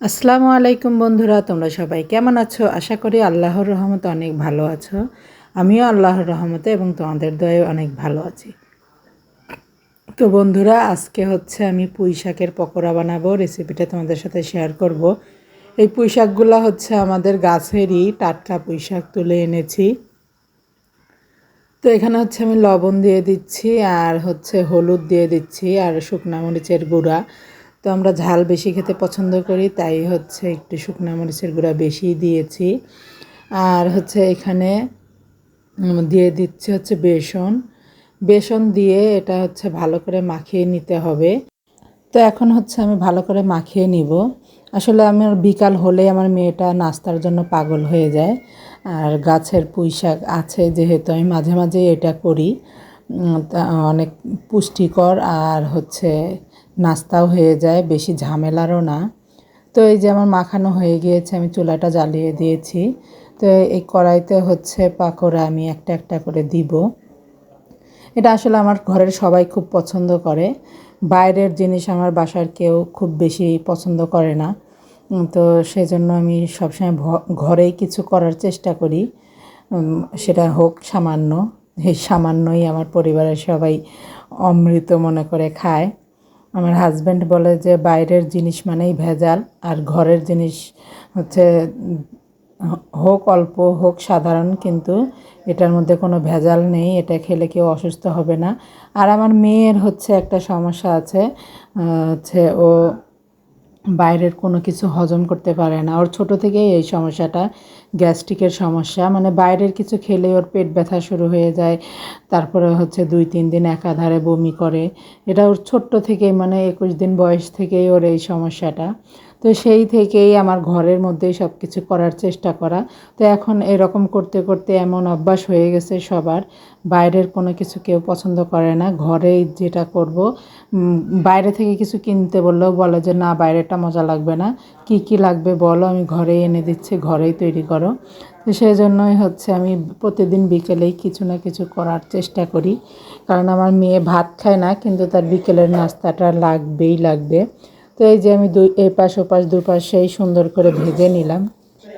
আসসালামু আলাইকুম বন্ধুরা, তোমরা সবাই কেমন আছো? আশা করি আল্লাহর রহমতে অনেক ভালো আছো। আমিও আল্লাহর রহমতে এবং তোমাদের দয়ায় অনেক ভালো আছি। তো বন্ধুরা, আজকে হচ্ছে আমি পুঁই শাকের পকোড়া বানাবো। রেসিপিটা তোমাদের সাথে শেয়ার করব। এই পুঁই শাকগুলো হচ্ছে আমাদের গাছেরই টাটকা পুঁই শাক তুলে এনেছি। তো এখানে হচ্ছে আমি লবণ দিয়ে দিচ্ছি, আর হচ্ছে হলুদ দিয়ে দিচ্ছি, আর শুকনো মরিচের গুঁড়া। তো আমরা ঝাল বেশি খেতে পছন্দ করি, তাই হচ্ছে একটু শুকনো মরিচের গুঁড়া বেশি দিয়েছি। আর হচ্ছে এখানে দিয়ে দিচ্ছি হচ্ছে বেসন। বেসন দিয়ে এটা হচ্ছে ভালো করে মাখিয়ে নিতে হবে। তো এখন হচ্ছে আমি ভালো করে মাখিয়ে নিব। আসলে আমার বিকাল হলে আমার মেয়েটা নাস্তার জন্য পাগল হয়ে যায়। আর গাছের পুঁই শাক আছে যেহেতু আমি মাঝে মাঝে এটা করি। তা অনেক পুষ্টিকর, আর হচ্ছে নাস্তাও হয়ে যায়, বেশি ঝামেলারও না। তো এই যে আমার মাখানো হয়ে গিয়েছে, আমি চুলাটা জ্বালিয়ে দিয়েছি। তো এই কড়াইতে হচ্ছে পাকোড়া আমি একটা একটা করে দিব। এটা আসলে আমার ঘরের সবাই খুব পছন্দ করে। বাইরের জিনিস আমার বাসার কেউ খুব বেশি পছন্দ করে না। তো সেজন্য আমি সবসময় ঘরেই কিছু করার চেষ্টা করি। সেটা হোক সামান্য, এই সামান্যই আমার পরিবারের সবাই অমৃত মনে করে খায়। আমার হাজব্যান্ড বলে যে বাইরের জিনিস মানেই ভেজাল, আর ঘরের জিনিস হচ্ছে হোক অল্প হোক সাধারণ, কিন্তু এটার মধ্যে কোনো ভেজাল নেই, এটা খেলে কেউ অসুস্থ হবে না। আর আমার মেয়ের হচ্ছে একটা সমস্যা আছে, হচ্ছে ও বাইরের কোনো কিছু হজম করতে পারে না। ওর ছোট থেকেই এই সমস্যাটা, গ্যাস্ট্রিকের সমস্যা। মানে বাইরের কিছু খেলে ওর পেট ব্যথা শুরু হয়ে যায়, তারপরে হচ্ছে 2-3 দিন একাধারে বমি করে। এটা ওর ছোট্ট থেকেই, মানে 21 দিন বয়স থেকেই ওর এই সমস্যাটা। তো সেই থেকেই আমার ঘরের মধ্যেই সব কিছু করার চেষ্টা করা। তো এখন এরকম করতে করতে এমন অভ্যাস হয়ে গেছে সবার, বাইরের কোনো কিছু কেউ পছন্দ করে না। ঘরেই যেটা করব, বাইরে থেকে কিছু কিনতে বললেও বলে যে না, বাইরেটা মজা লাগবে না, কি কি লাগবে বলো, আমি ঘরেই এনে দিচ্ছি, ঘরেই তৈরি করো। তো সেই জন্যই হচ্ছে আমি প্রতিদিন বিকেলেই কিছু না কিছু করার চেষ্টা করি। কারণ আমার মেয়ে ভাত খায় না, কিন্তু তার বিকেলের নাস্তাটা লাগবেই লাগবে। তো এই যে আমি এপাশ ওপাশ দুপাশেই সুন্দর করে ভেজে নিলাম।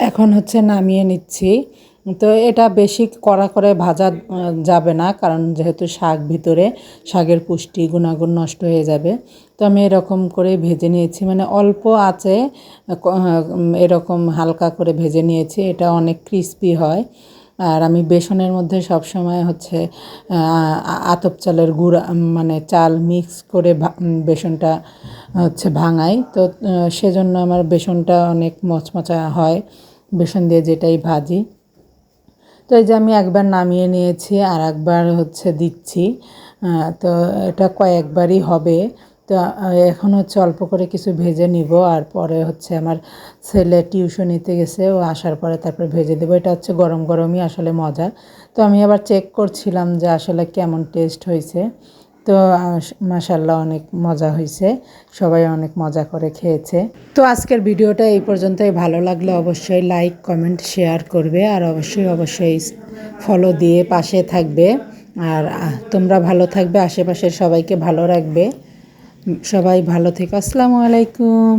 এখন হচ্ছে নামিয়ে নিচ্ছি। তো এটা বেশি কড়া করে ভাজা যাবে না, কারণ যেহেতু শাক ভিতরে, শাকের পুষ্টি গুণাগুণ নষ্ট হয়ে যাবে। তো আমি এরকম করে ভেজে নিয়েছি, মানে অল্প আঁচে এরকম হালকা করে ভেজে নিয়েছি। এটা অনেক ক্রিস্পি হয়। আর আমি বেসনের মধ্যে সবসময় হচ্ছে আতপ চালের গুঁড়া, মানে চাল মিক্স করে বেসনটা হচ্ছে ভাঙাই। তো সেজন্য আমার বেসনটা অনেক মচমচা হয় বেসন দিয়ে যেটাই ভাজি। তো এই যে আমি একবার নামিয়ে নিয়েছি, আর একবার হচ্ছে দিচ্ছি। তো এটা কয়েকবারই হবে। তো এখন হচ্ছে অল্প করে কিছু ভেজে নিব, আর পরে হচ্ছে আমার ছেলে টিউশনিতে গেছে, ও আসার পরে তারপরে ভেজে দেবো। এটা হচ্ছে গরম গরমই আসলে মজা। তো আমি আবার চেক করছিলাম যে আসলে কেমন টেস্ট হয়েছে। তো মাশাআল্লাহ অনেক মজা হয়েছে, সবাই অনেক মজা করে খেয়েছে। তো আজকের ভিডিওটা এই পর্যন্তই। ভালো লাগলে অবশ্যই লাইক কমেন্ট শেয়ার করবে, আর অবশ্যই অবশ্যই ফলো দিয়ে পাশে থাকবে। আর তোমরা ভালো থাকবে, আশেপাশের সবাইকে ভালো রাখবে। সবাই ভালো থেকো। আসসালামু আলাইকুম।